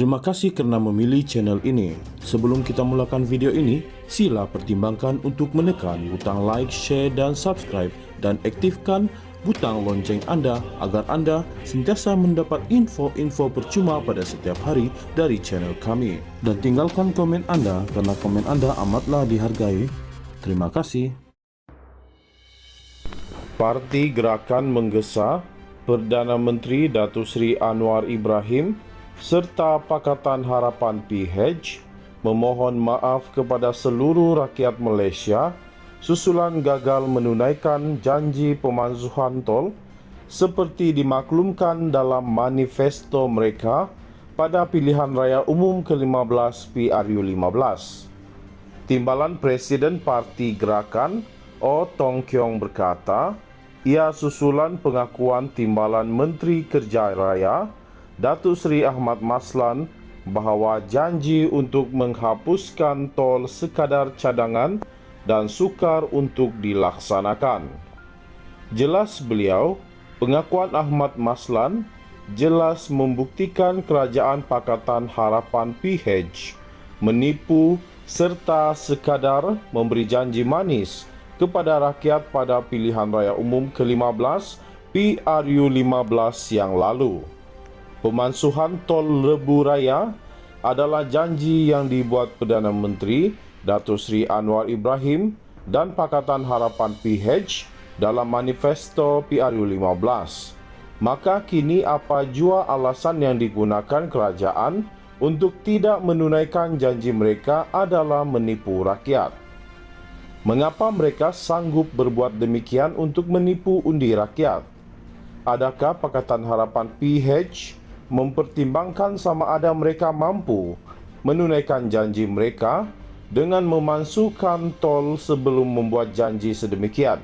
Terima kasih kerana memilih channel ini. Sebelum kita mulakan video ini, sila pertimbangkan untuk menekan butang like, share dan subscribe dan aktifkan butang lonceng anda agar anda sentiasa mendapat info-info percuma pada setiap hari dari channel kami. Dan tinggalkan komen anda kerana komen anda amatlah dihargai. Terima kasih. Parti Gerakan menggesa Perdana Menteri Datuk Seri Anwar Ibrahim serta Pakatan Harapan PH memohon maaf kepada seluruh rakyat Malaysia susulan gagal menunaikan janji pemansuhan tol seperti dimaklumkan dalam manifesto mereka pada pilihan raya umum ke-15 PRU15. Timbalan Presiden Parti Gerakan, O Tong Keong berkata, ia susulan pengakuan Timbalan Menteri Kerja Raya Datuk Seri Ahmad Maslan bahawa janji untuk menghapuskan tol sekadar cadangan dan sukar untuk dilaksanakan. Jelas beliau, pengakuan Ahmad Maslan jelas membuktikan kerajaan Pakatan Harapan PH menipu serta sekadar memberi janji manis kepada rakyat pada pilihan raya umum ke-15 PRU15 yang lalu. Pemansuhan tol Lebuh Raya adalah janji yang dibuat Perdana Menteri Datuk Seri Anwar Ibrahim dan Pakatan Harapan PH dalam manifesto PRU15. Maka kini apa jua alasan yang digunakan kerajaan untuk tidak menunaikan janji mereka adalah menipu rakyat. Mengapa mereka sanggup berbuat demikian untuk menipu undi rakyat? Adakah Pakatan Harapan PH mempertimbangkan sama ada mereka mampu menunaikan janji mereka dengan memansuhkan tol sebelum membuat janji sedemikian?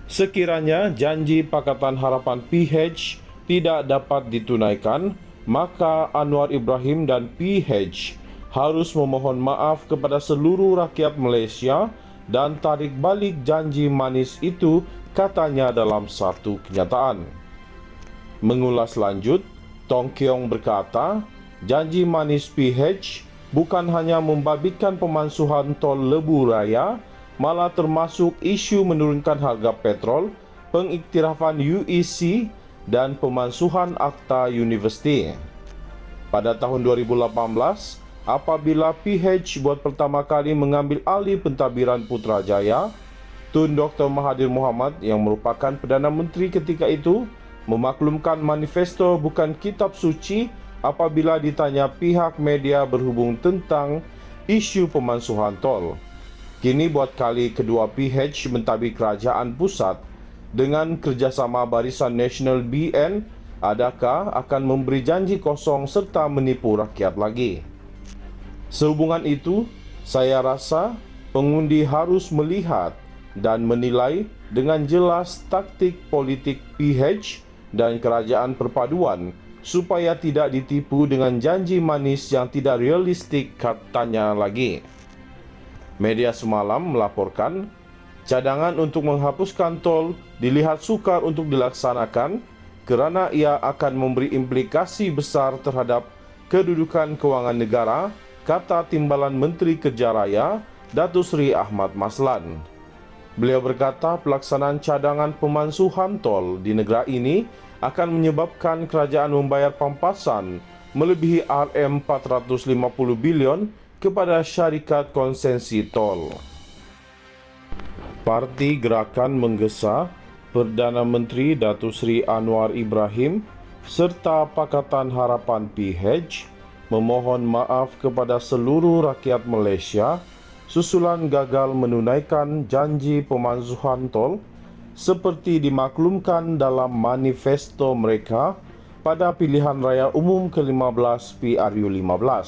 Sekiranya janji Pakatan Harapan PH tidak dapat ditunaikan, maka Anwar Ibrahim dan PH harus memohon maaf kepada seluruh rakyat Malaysia dan tarik balik janji manis itu, katanya dalam satu kenyataan. Mengulas lanjut, Tong Keong berkata, janji manis PH bukan hanya membabitkan pemansuhan tol Lebuh Raya, malah termasuk isu menurunkan harga petrol, pengiktirafan UEC dan pemansuhan Akta Universiti. Pada tahun 2018, apabila PH buat pertama kali mengambil alih pentadbiran Putrajaya, Tun Dr. Mahathir Mohamad yang merupakan Perdana Menteri ketika itu memaklumkan manifesto bukan kitab suci apabila ditanya pihak media berhubung tentang isu pemansuhan tol. Kini buat kali kedua PH mentadbir kerajaan pusat dengan kerjasama Barisan Nasional BN, adakah akan memberi janji kosong serta menipu rakyat lagi? Sehubungan itu, saya rasa pengundi harus melihat dan menilai dengan jelas taktik politik PH dan kerajaan perpaduan supaya tidak ditipu dengan janji manis yang tidak realistik, katanya lagi. Media semalam melaporkan cadangan untuk menghapuskan tol dilihat sukar untuk dilaksanakan kerana ia akan memberi implikasi besar terhadap kedudukan kewangan negara, kata Timbalan Menteri Kerja Raya Datuk Seri Ahmad Maslan. Beliau berkata pelaksanaan cadangan pemansuhan tol di negara ini akan menyebabkan kerajaan membayar pampasan melebihi RM450 bilion kepada syarikat konsensi tol. Parti Gerakan menggesa Perdana Menteri Datuk Seri Anwar Ibrahim serta Pakatan Harapan PH memohon maaf kepada seluruh rakyat Malaysia susulan gagal menunaikan janji pemansuhan tol seperti dimaklumkan dalam manifesto mereka pada pilihan raya umum ke-15 PRU15.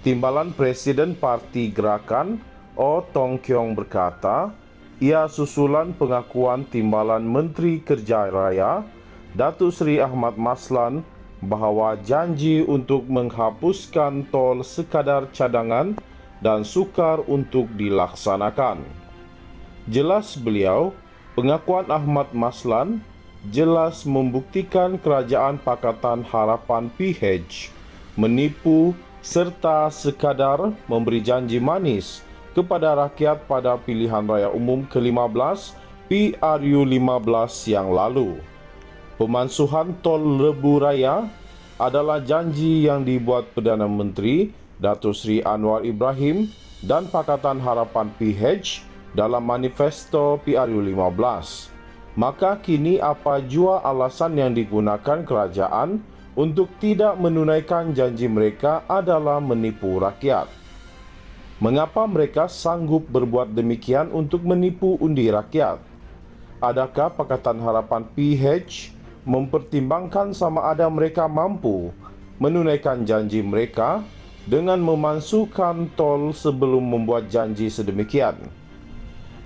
Timbalan Presiden Parti Gerakan, O Tong Keong berkata, ia susulan pengakuan Timbalan Menteri Kerja Raya Datuk Seri Ahmad Maslan bahawa janji untuk menghapuskan tol sekadar cadangan dan sukar untuk dilaksanakan. Jelas beliau, pengakuan Ahmad Maslan jelas membuktikan Kerajaan Pakatan Harapan PH menipu serta sekadar memberi janji manis kepada rakyat pada pilihan raya umum ke-15 PRU15 yang lalu. Pemansuhan tol Lebuh Raya adalah janji yang dibuat Perdana Menteri Datuk Seri Anwar Ibrahim dan Pakatan Harapan PH dalam manifesto PRU15. Maka kini apa jua alasan yang digunakan kerajaan untuk tidak menunaikan janji mereka adalah menipu rakyat. Mengapa mereka sanggup berbuat demikian untuk menipu undi rakyat? Adakah Pakatan Harapan PH mempertimbangkan sama ada mereka mampu menunaikan janji mereka dengan memansuhkan tol sebelum membuat janji sedemikian?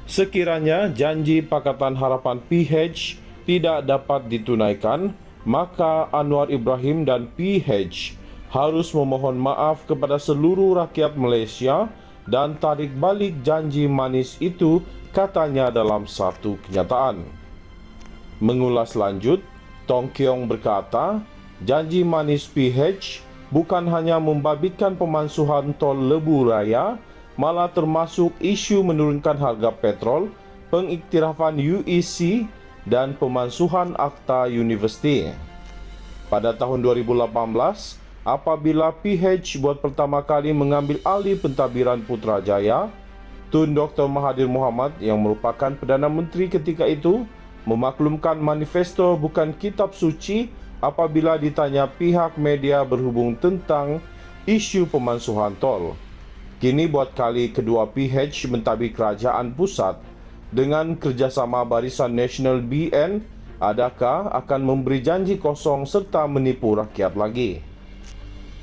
Sekiranya janji Pakatan Harapan PH tidak dapat ditunaikan, maka Anwar Ibrahim dan PH harus memohon maaf kepada seluruh rakyat Malaysia dan tarik balik janji manis itu, katanya dalam satu kenyataan. Mengulas lanjut, Tong Keong berkata, janji manis PH bukan hanya membabitkan pemansuhan tol Lebuh Raya, malah termasuk isu menurunkan harga petrol, pengiktirafan UEC dan pemansuhan akta universiti. Pada tahun 2018, apabila PH buat pertama kali mengambil alih pentadbiran Putrajaya, Tun Dr. Mahathir Mohamad yang merupakan Perdana Menteri ketika itu memaklumkan manifesto bukan kitab suci apabila ditanya pihak media berhubung tentang isu pemansuhan tol. Kini buat kali kedua PH mentadbir kerajaan pusat dengan kerjasama Barisan Nasional BN, adakah akan memberi janji kosong serta menipu rakyat lagi?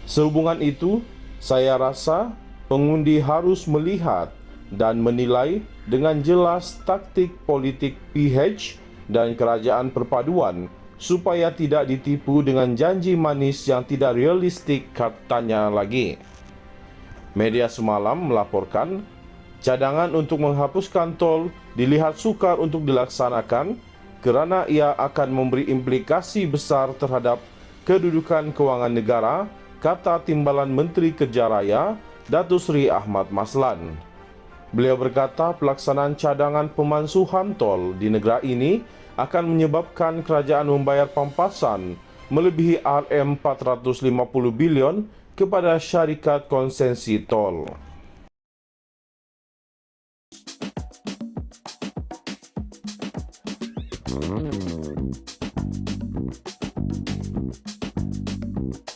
Sehubungan itu, saya rasa pengundi harus melihat dan menilai dengan jelas taktik politik PH dan kerajaan perpaduan supaya tidak ditipu dengan janji manis yang tidak realistik, katanya lagi. Media semalam melaporkan, cadangan untuk menghapuskan tol dilihat sukar untuk dilaksanakan kerana ia akan memberi implikasi besar terhadap kedudukan kewangan negara, kata Timbalan Menteri Kerja Raya, Datuk Seri Ahmad Maslan. Beliau berkata pelaksanaan cadangan pemansuhan tol di negara ini akan menyebabkan kerajaan membayar pampasan melebihi RM450 bilion kepada syarikat konsensi tol.